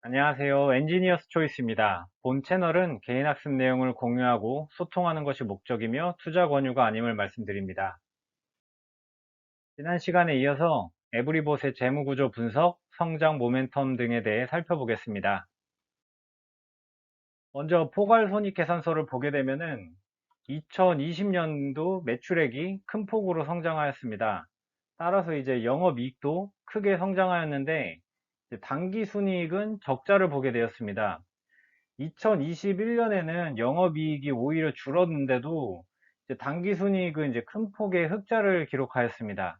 안녕하세요. 엔지니어스 초이스입니다. 본 채널은 개인 학습 내용을 공유하고 소통하는 것이 목적이며 투자 권유가 아님을 말씀드립니다. 지난 시간에 이어서 에브리봇의 재무구조 분석, 성장 모멘텀 등에 대해 살펴보겠습니다. 먼저 포괄손익계산서를 보게 되면은 2020년도 매출액이 큰 폭으로 성장하였습니다. 따라서 이제 영업이익도 크게 성장하였는데 당기순이익은 적자를 보게 되었습니다. 2021년에는 영업이익이 오히려 줄었는데도 당기순이익은 큰 폭의 흑자를 기록하였습니다.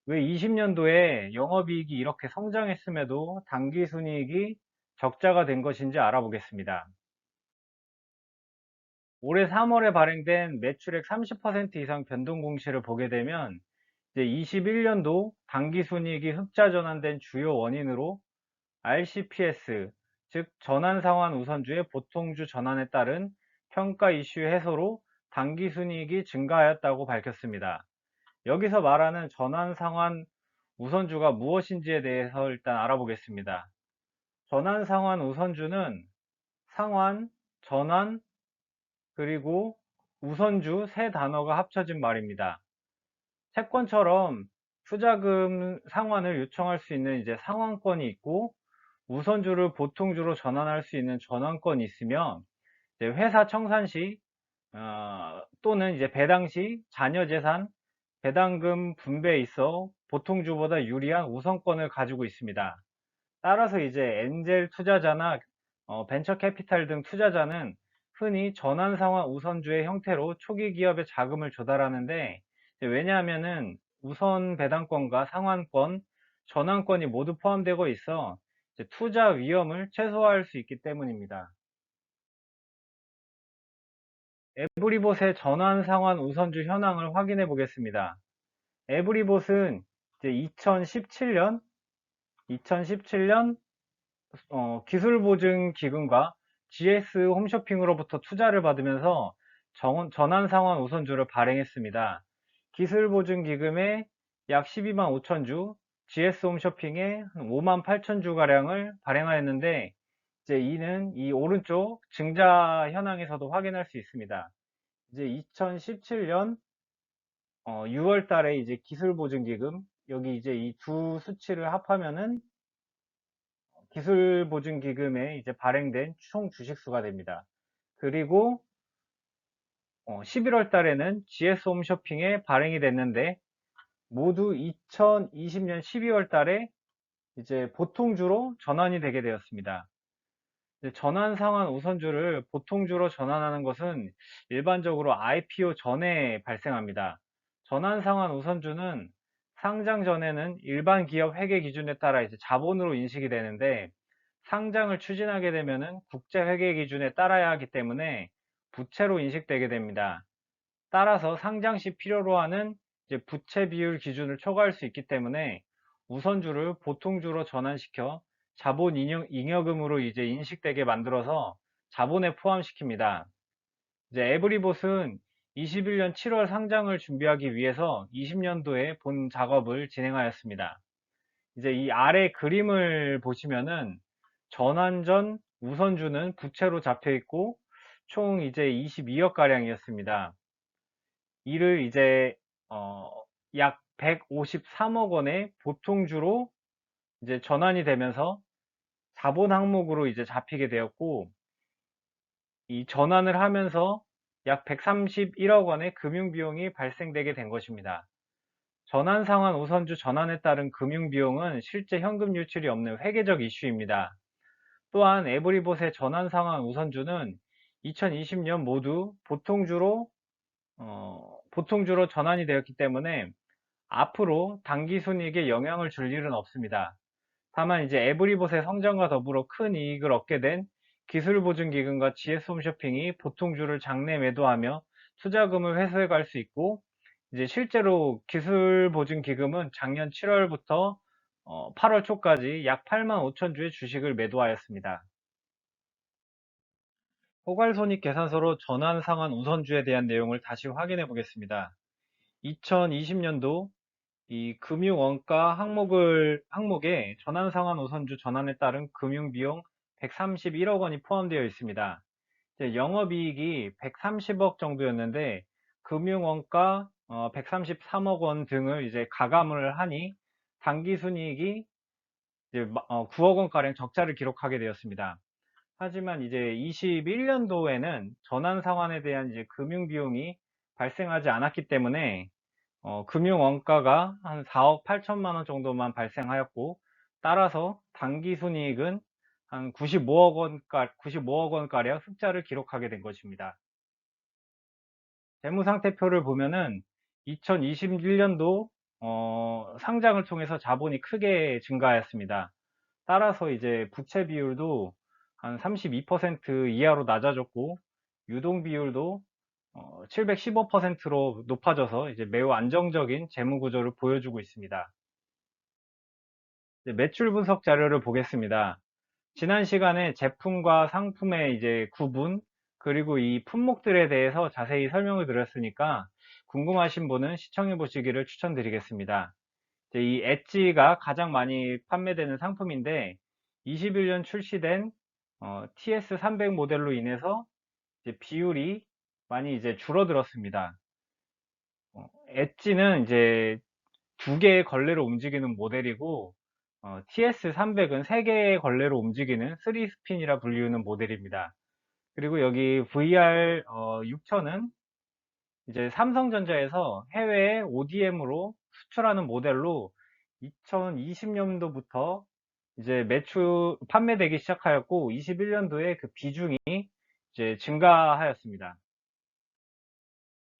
왜 20년도에 영업이익이 이렇게 성장했음에도 당기순이익이 적자가 된 것인지 알아보겠습니다. 올해 3월에 발행된 매출액 30% 이상 변동 공시를 보게 되면 21년도 당기순이익이 흑자 전환된 주요 원인으로 RCPS, 즉 전환상환 우선주의 보통주 전환에 따른 평가 이슈 해소로 당기순이익이 증가하였다고 밝혔습니다. 여기서 말하는 전환상환 우선주가 무엇인지에 대해서 일단 알아보겠습니다. 전환상환 우선주는 상환, 전환, 그리고 우선주 세 단어가 합쳐진 말입니다. 채권처럼 투자금 상환을 요청할 수 있는 상환권이 있고 우선주를 보통주로 전환할 수 있는 전환권이 있으며 회사 청산 시 또는 배당 시 자녀 재산 배당금 분배에 있어 보통주보다 유리한 우선권을 가지고 있습니다. 따라서 엔젤 투자자나 벤처 캐피탈 등 투자자는 흔히 전환 상환 우선주의 형태로 초기 기업에 자금을 조달하는데 왜냐하면은 우선 배당권과 상환권, 전환권이 모두 포함되고 있어 투자 위험을 최소화할 수 있기 때문입니다. 에브리봇의 전환 상환 우선주 현황을 확인해 보겠습니다. 에브리봇은 2017년 기술보증기금과 GS 홈쇼핑으로부터 투자를 받으면서 전환상환 우선주를 발행했습니다. 기술보증기금에 약 12만 5천주, GS 홈쇼핑에 5만 8천주가량을 발행하였는데, 이는 이 오른쪽 증자 현황에서도 확인할 수 있습니다. 2017년 6월 달에 기술보증기금, 여기 이 두 수치를 합하면은 기술보증기금에 발행된 총 주식수가 됩니다. 그리고 11월 달에는 GS 홈쇼핑에 발행이 됐는데 모두 2020년 12월 달에 보통주로 전환이 되게 되었습니다. 전환 상환 우선주를 보통주로 전환하는 것은 일반적으로 IPO 전에 발생합니다. 전환 상환 우선주는 상장 전에는 일반 기업 회계 기준에 따라 자본으로 인식이 되는데 상장을 추진하게 되면은 국제 회계 기준에 따라야 하기 때문에 부채로 인식되게 됩니다. 따라서 상장 시 필요로 하는 부채 비율 기준을 초과할 수 있기 때문에 우선주를 보통주로 전환시켜 자본 잉여금으로 인식되게 만들어서 자본에 포함시킵니다. 에브리봇은 21년 7월 상장을 준비하기 위해서 20년도에 본 작업을 진행하였습니다. 이 아래 그림을 보시면은 전환 전 우선주는 부채로 잡혀 있고 총 22억 가량이었습니다. 이를 약 153억 원의 보통주로 전환이 되면서 자본 항목으로 잡히게 되었고 이 전환을 하면서 약 131억 원의 금융비용이 발생되게 된 것입니다. 전환 상환 우선주 전환에 따른 금융비용은 실제 현금 유출이 없는 회계적 이슈입니다. 또한 에브리봇의 전환 상환 우선주는 2020년 모두 보통주로 전환이 되었기 때문에 앞으로 당기순이익에 영향을 줄 일은 없습니다. 다만 에브리봇의 성장과 더불어 큰 이익을 얻게 된 기술보증기금과 GS홈쇼핑이 보통주를 장내 매도하며 투자금을 회수해 갈 수 있고 실제로 기술보증기금은 작년 7월부터 8월 초까지 약 8만 5천 주의 주식을 매도하였습니다. 포괄손익계산서로 전환상환 우선주에 대한 내용을 다시 확인해 보겠습니다. 2020년도 이 금융원가 항목에 전환상환 우선주 전환에 따른 금융비용 131억 원이 포함되어 있습니다. 이제 영업이익이 130억 정도였는데 금융원가 133억 원 등을 이제 가감을 하니 당기순이익이 이제 9억 원가량 적자를 기록하게 되었습니다. 하지만 이제 21년도에는 전환상환에 대한 이제 금융비용이 발생하지 않았기 때문에 금융원가가 한 4억 8천만 원 정도만 발생하였고, 따라서 당기순이익은 한 95억 원가량 흑자를 기록하게 된 것입니다. 재무상태표를 보면은 2021년도 상장을 통해서 자본이 크게 증가하였습니다. 따라서 이제 부채 비율도 한 32% 이하로 낮아졌고, 유동 비율도 715%로 높아져서 이제 매우 안정적인 재무 구조를 보여주고 있습니다. 이제 매출 분석 자료를 보겠습니다. 지난 시간에 제품과 상품의 이제 구분, 그리고 이 품목들에 대해서 자세히 설명을 드렸으니까 궁금하신 분은 시청해 보시기를 추천드리겠습니다. 이제 이 엣지가 가장 많이 판매되는 상품인데 21년 출시된 TS300 모델로 인해서 이제 비율이 많이 이제 줄어들었습니다. 엣지는 이제 두 개의 걸레로 움직이는 모델이고 TS300은 세 개의 걸레로 움직이는 3스핀이라 불리우는 모델입니다. 그리고 여기 VR 6000은 이제 삼성전자에서 해외에 ODM으로 수출하는 모델로 2020년도부터 이제 판매되기 시작하였고 21년도에 그 비중이 이제 증가하였습니다.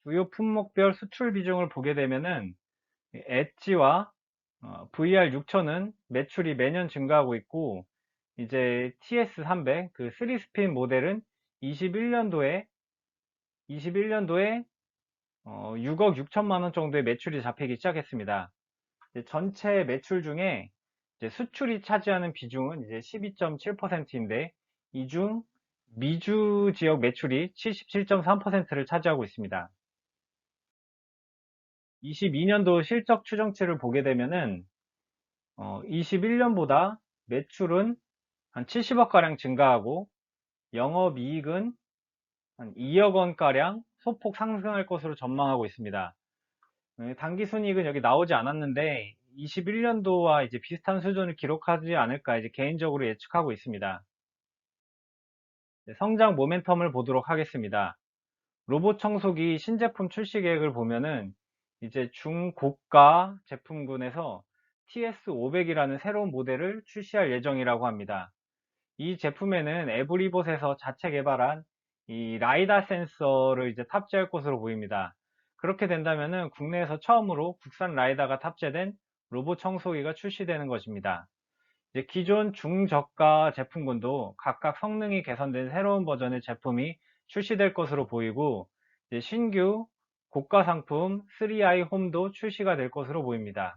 주요 품목별 수출 비중을 보게 되면은 엣지와 VR6000은 매출이 매년 증가하고 있고, 이제 TS300 그 3스핀 모델은 21년도에 6억 6천만 원 정도의 매출이 잡히기 시작했습니다. 전체 매출 중에 이제 수출이 차지하는 비중은 이제 12.7%인데 이 중 미주 지역 매출이 77.3%를 차지하고 있습니다. 22년도 실적 추정치를 보게 되면은 21년보다 매출은 한 70억가량 증가하고 영업이익은 한 2억 원가량 소폭 상승할 것으로 전망하고 있습니다. 당기순이익은 여기 나오지 않았는데 21년도와 이제 비슷한 수준을 기록하지 않을까 이제 개인적으로 예측하고 있습니다. 성장 모멘텀을 보도록 하겠습니다. 로봇 청소기 신제품 출시 계획을 보면은 이제 중고가 제품군에서 TS500이라는 새로운 모델을 출시할 예정이라고 합니다. 이 제품에는 에브리봇에서 자체 개발한 이 라이다 센서를 이제 탑재할 것으로 보입니다. 그렇게 된다면은 국내에서 처음으로 국산 라이다가 탑재된 로봇 청소기가 출시되는 것입니다. 이제 기존 중저가 제품군도 각각 성능이 개선된 새로운 버전의 제품이 출시될 것으로 보이고, 이제 신규 고가 상품 3i 홈도 출시가 될 것으로 보입니다.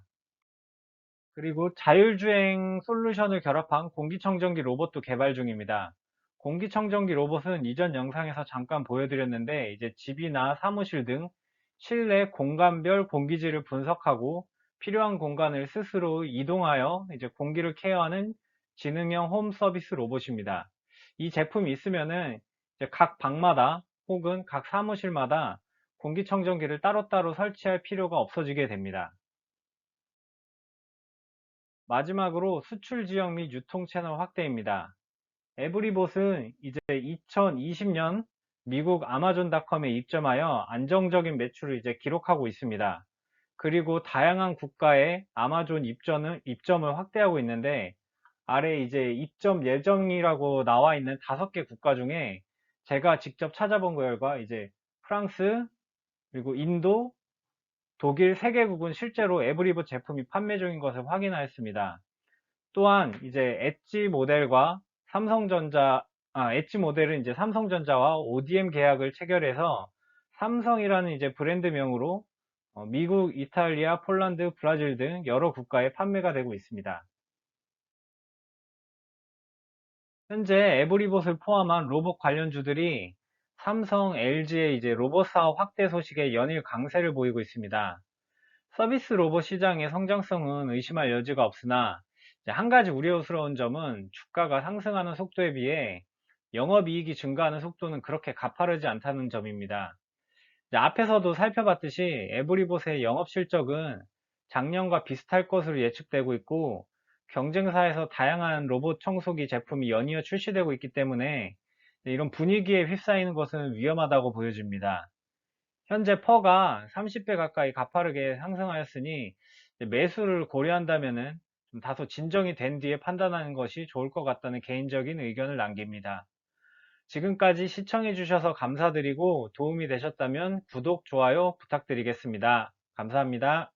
그리고 자율주행 솔루션을 결합한 공기청정기 로봇도 개발 중입니다. 공기청정기 로봇은 이전 영상에서 잠깐 보여드렸는데 이제 집이나 사무실 등 실내 공간별 공기질을 분석하고 필요한 공간을 스스로 이동하여 이제 공기를 케어하는 지능형 홈 서비스 로봇입니다. 이 제품이 있으면은 이제 각 방마다 혹은 각 사무실마다 공기청정기를 따로따로 설치할 필요가 없어지게 됩니다. 마지막으로 수출 지역 및 유통 채널 확대입니다. 에브리봇은 이제 2020년 미국 아마존닷컴에 입점하여 안정적인 매출을 이제 기록하고 있습니다. 그리고 다양한 국가에 아마존 입점을 확대하고 있는데, 아래 이제 입점 예정이라고 나와 있는 5개 국가 중에 제가 직접 찾아본 결과 이제 프랑스, 그리고 인도, 독일 3개국은 실제로 에브리봇 제품이 판매 중인 것을 확인하였습니다. 또한 이제 엣지 모델은 이제 삼성전자와 ODM 계약을 체결해서 삼성이라는 이제 브랜드명으로 미국, 이탈리아, 폴란드, 브라질 등 여러 국가에 판매가 되고 있습니다. 현재 에브리봇을 포함한 로봇 관련주들이 삼성, LG의 이제 로봇 사업 확대 소식에 연일 강세를 보이고 있습니다. 서비스 로봇 시장의 성장성은 의심할 여지가 없으나 이제 한 가지 우려스러운 점은 주가가 상승하는 속도에 비해 영업이익이 증가하는 속도는 그렇게 가파르지 않다는 점입니다. 이제 앞에서도 살펴봤듯이 에브리봇의 영업 실적은 작년과 비슷할 것으로 예측되고 있고 경쟁사에서 다양한 로봇 청소기 제품이 연이어 출시되고 있기 때문에 이런 분위기에 휩싸이는 것은 위험하다고 보여집니다. 현재 퍼가 30배 가까이 가파르게 상승하였으니 매수를 고려한다면은 좀 다소 진정이 된 뒤에 판단하는 것이 좋을 것 같다는 개인적인 의견을 남깁니다. 지금까지 시청해 주셔서 감사드리고 도움이 되셨다면 구독, 좋아요 부탁드리겠습니다. 감사합니다.